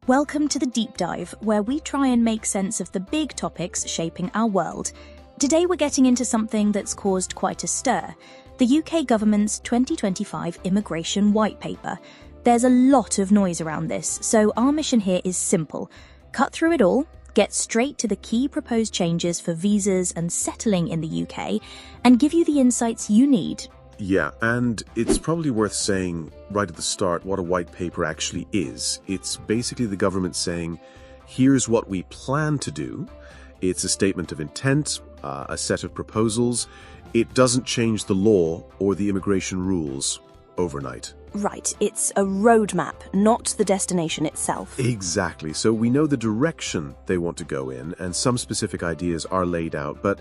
Welcome to the Deep Dive, where we try and make sense of the big topics shaping our world. Today we're getting into something that's caused quite a stir: the UK government's 2025 Immigration White Paper. There's a lot of noise around this, so our mission here is simple. Cut through it all, get straight to the key proposed changes for visas and settling in the UK, and give you the insights you need. Yeah, and it's probably worth saying right at the start what a white paper actually is. It's basically the government saying, here's what we plan to do. It's a statement of intent, a set of proposals. It doesn't change the law or the immigration rules overnight. Right, it's a roadmap, not the destination itself. Exactly. So we know the direction they want to go in, and some specific ideas are laid out, but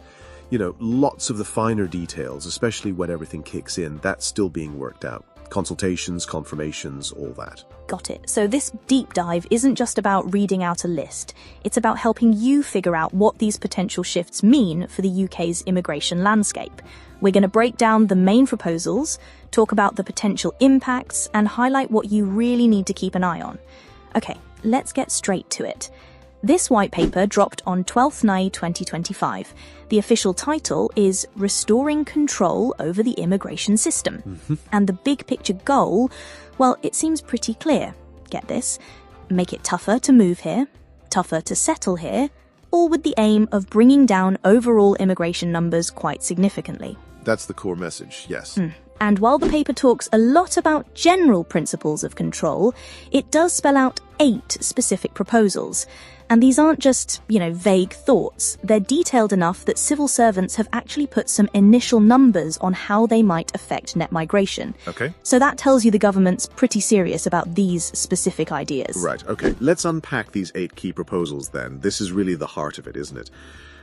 lots of the finer details, especially when everything kicks in, that's still being worked out. Consultations, confirmations, all that. Got it. So this deep dive isn't just about reading out a list. It's about helping you figure out what these potential shifts mean for the UK's immigration landscape. We're going to break down the main proposals, talk about the potential impacts, and highlight what you really need to keep an eye on. Okay, let's get straight to it. This white paper dropped on 12th May 2025. The official title is Restoring Control Over the Immigration System. And the big picture goal, well, it seems pretty clear. Get this: make it tougher to move here, tougher to settle here, all with the aim of bringing down overall immigration numbers quite significantly. That's the core message, yes. And while the paper talks a lot about general principles of control, it does spell out 8 specific proposals. And these aren't just, vague thoughts. They're detailed enough that civil servants have actually put some initial numbers on how they might affect net migration. Okay. So that tells you the government's pretty serious about these specific ideas. Right, okay. Let's unpack these 8 key proposals then. This is really the heart of it, isn't it?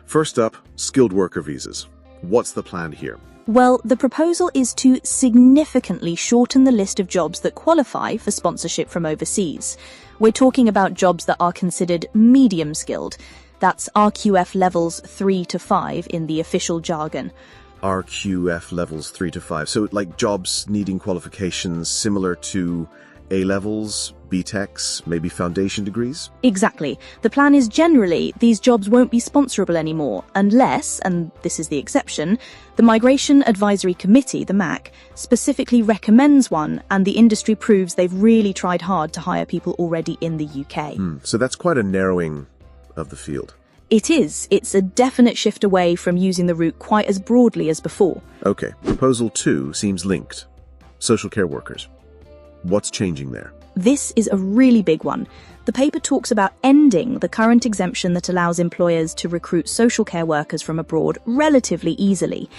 First up, skilled worker visas. What's the plan here? Well, the proposal is to significantly shorten the list of jobs that qualify for sponsorship from overseas. We're talking about jobs that are considered medium skilled. That's RQF levels 3 to 5 in the official jargon. RQF levels 3 to 5. So like jobs needing qualifications similar to A-levels, BTECs, maybe foundation degrees? Exactly. The plan is generally these jobs won't be sponsorable anymore unless, and this is the exception, the Migration Advisory Committee, the MAC, specifically recommends one and the industry proves they've really tried hard to hire people already in the UK. So that's quite a narrowing of the field. It is. It's a definite shift away from using the route quite as broadly as before. Okay, Proposal 2 seems linked. Social care workers. What's changing there? This is a really big one. The paper talks about ending the current exemption that allows employers to recruit social care workers from abroad relatively easily.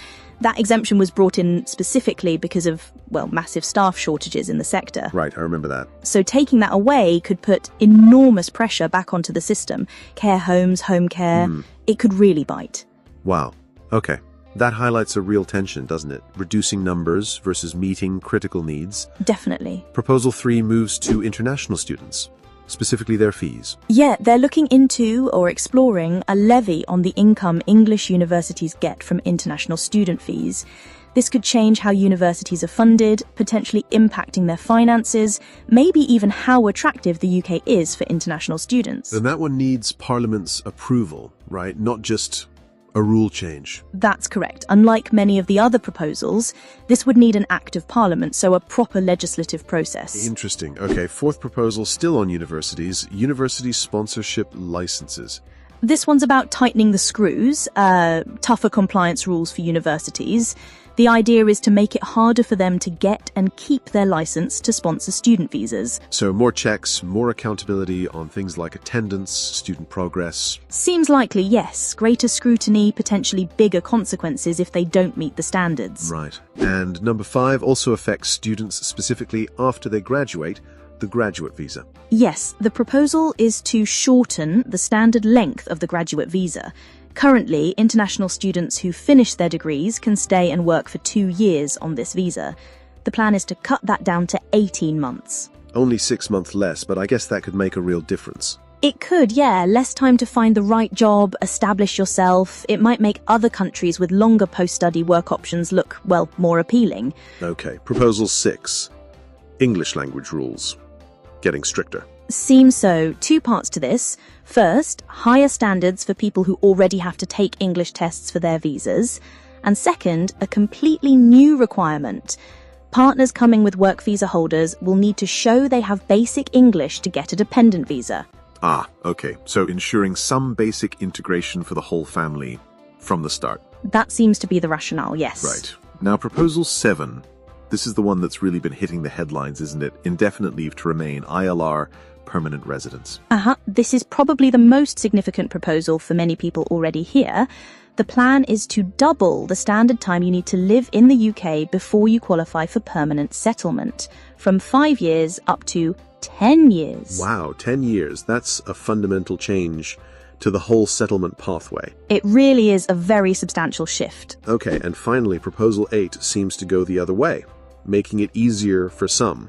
That exemption was brought in specifically because of, massive staff shortages in the sector. Right, I remember that. So taking that away could put enormous pressure back onto the system. Care homes, home care, it could really bite. Wow, okay. That highlights a real tension, doesn't it? Reducing numbers versus meeting critical needs. Definitely. Proposal 3 moves to international students, specifically their fees. Yeah, they're looking into or exploring a levy on the income English universities get from international student fees. This could change how universities are funded, potentially impacting their finances, maybe even how attractive the UK is for international students. And that one needs Parliament's approval, right? Not just a rule change. That's correct. Unlike many of the other proposals, this would need an Act of Parliament, so a proper legislative process. Interesting. Okay, 4th proposal, still on universities, university sponsorship licenses. This one's about tightening the screws, tougher compliance rules for universities. The idea is to make it harder for them to get and keep their license to sponsor student visas. So more checks, more accountability on things like attendance, student progress. Seems likely, yes. Greater scrutiny, potentially bigger consequences if they don't meet the standards. Right. And number 5 also affects students specifically after they graduate, the graduate visa. Yes, the proposal is to shorten the standard length of the graduate visa. Currently, international students who finish their degrees can stay and work for 2 years on this visa. The plan is to cut that down to 18 months. Only 6 months less, but I guess that could make a real difference. It could, yeah. Less time to find the right job, establish yourself. It might make other countries with longer post-study work options look, more appealing. Okay, Proposal 6. English language rules. Getting stricter. Seems so. Two parts to this. First, higher standards for people who already have to take English tests for their visas. And second, a completely new requirement. Partners coming with work visa holders will need to show they have basic English to get a dependent visa. Ah, okay. So ensuring some basic integration for the whole family from the start. That seems to be the rationale, yes. Right. Now, Proposal 7. This is the one that's really been hitting the headlines, isn't it? Indefinite leave to remain, ILR, permanent residence. This is probably the most significant proposal for many people already here. The plan is to double the standard time you need to live in the UK before you qualify for permanent settlement, from 5 years up to 10 years. Wow, 10 years. That's a fundamental change to the whole settlement pathway. It really is a very substantial shift. Okay, and finally, Proposal 8 seems to go the other way, making it easier for some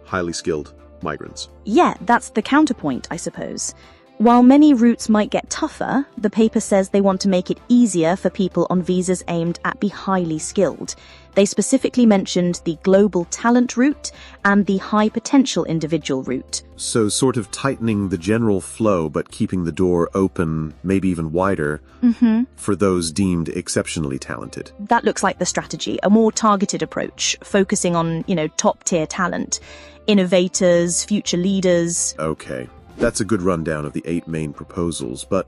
highly skilled migrants. Yeah, that's the counterpoint, I suppose. While many routes might get tougher, the paper says they want to make it easier for people on visas aimed at be highly skilled. They specifically mentioned the global talent route and the high potential individual route. So sort of tightening the general flow, but keeping the door open, maybe even wider, for those deemed exceptionally talented. That looks like the strategy, a more targeted approach, focusing on, top-tier talent, innovators, future leaders. Okay. That's a good rundown of the 8 main proposals, but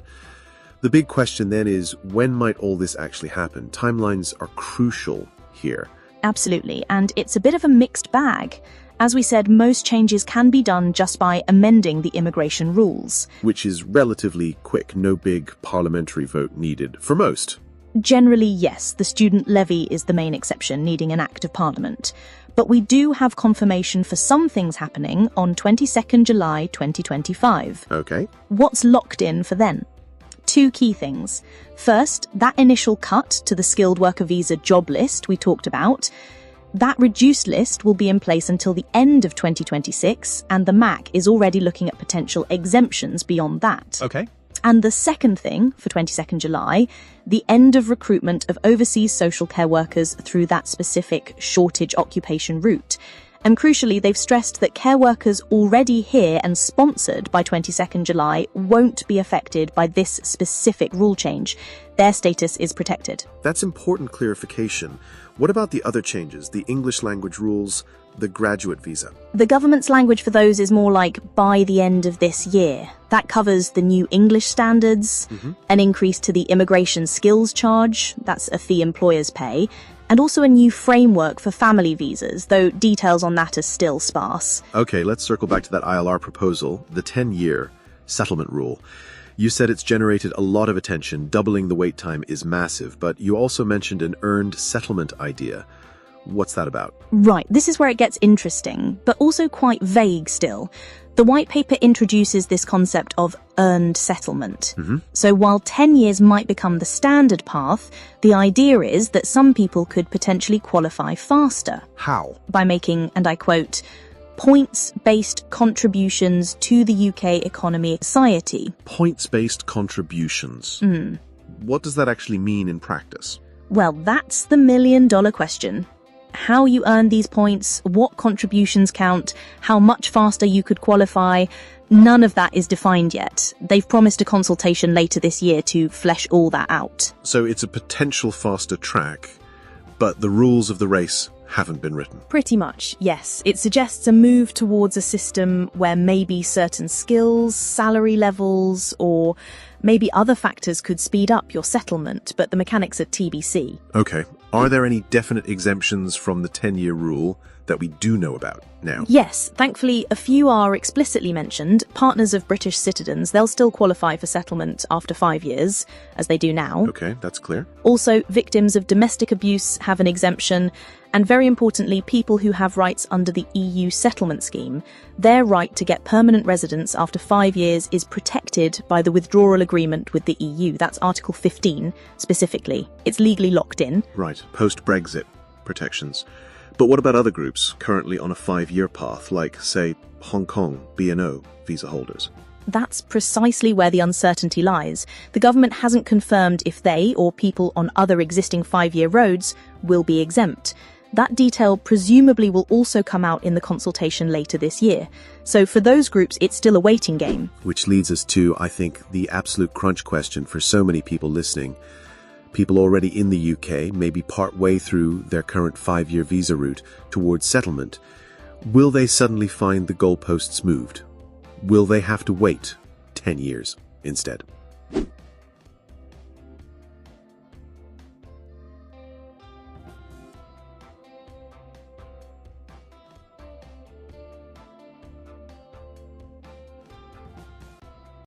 the big question then is, when might all this actually happen? Timelines are crucial here. Absolutely, and it's a bit of a mixed bag. As we said, most changes can be done just by amending the immigration rules. Which is relatively quick, no big parliamentary vote needed, for most. Generally, yes, the student levy is the main exception, needing an act of parliament. But we do have confirmation for some things happening on 22nd July 2025. Okay. What's locked in for then? 2 key things. First, that initial cut to the skilled worker visa job list we talked about. That reduced list will be in place until the end of 2026, and the MAC is already looking at potential exemptions beyond that. Okay. And the second thing, for 22nd July, the end of recruitment of overseas social care workers through that specific shortage occupation route. And crucially, they've stressed that care workers already here and sponsored by 22nd July won't be affected by this specific rule change. Their status is protected. That's important clarification. What about the other changes, the English language rules, the graduate visa? The government's language for those is more like by the end of this year. That covers the new English standards, an increase to the immigration skills charge, that's a fee employers pay, and also a new framework for family visas, though details on that are still sparse. Okay, let's circle back to that ILR proposal, the 10-year settlement rule. You said it's generated a lot of attention, doubling the wait time is massive, but you also mentioned an earned settlement idea. What's that about? Right, this is where it gets interesting, but also quite vague still. The white paper introduces this concept of earned settlement. So while 10 years might become the standard path, the idea is that some people could potentially qualify faster. How? By making, and I quote, points-based contributions to the UK economy society. Points-based contributions. What does that actually mean in practice? Well, that's the million-dollar question. How you earn these points, what contributions count, how much faster you could qualify, none of that is defined yet. They've promised a consultation later this year to flesh all that out. So it's a potential faster track, but the rules of the race haven't been written. Pretty much, yes. It suggests a move towards a system where maybe certain skills, salary levels, or maybe other factors could speed up your settlement, but the mechanics are TBC. Okay. Are there any definite exemptions from the 10-year rule that we do know about now? Yes, thankfully a few are explicitly mentioned. Partners of British citizens, they'll still qualify for settlement after 5 years, as they do now. Okay, that's clear. Also, victims of domestic abuse have an exemption, and very importantly, people who have rights under the EU settlement scheme. Their right to get permanent residence after 5 years is protected by the withdrawal agreement with the EU. That's Article 15, specifically. It's legally locked in. Right, post-Brexit protections. But what about other groups currently on a 5-year path, like, say, Hong Kong BNO visa holders? That's precisely where the uncertainty lies. The government hasn't confirmed if they, or people on other existing 5-year roads, will be exempt. That detail presumably will also come out in the consultation later this year. So for those groups, it's still a waiting game. Which leads us to, I think, the absolute crunch question for so many people listening. People already in the UK, maybe part way through their current 5-year visa route towards settlement. Will they suddenly find the goalposts moved? Will they have to wait 10 years instead?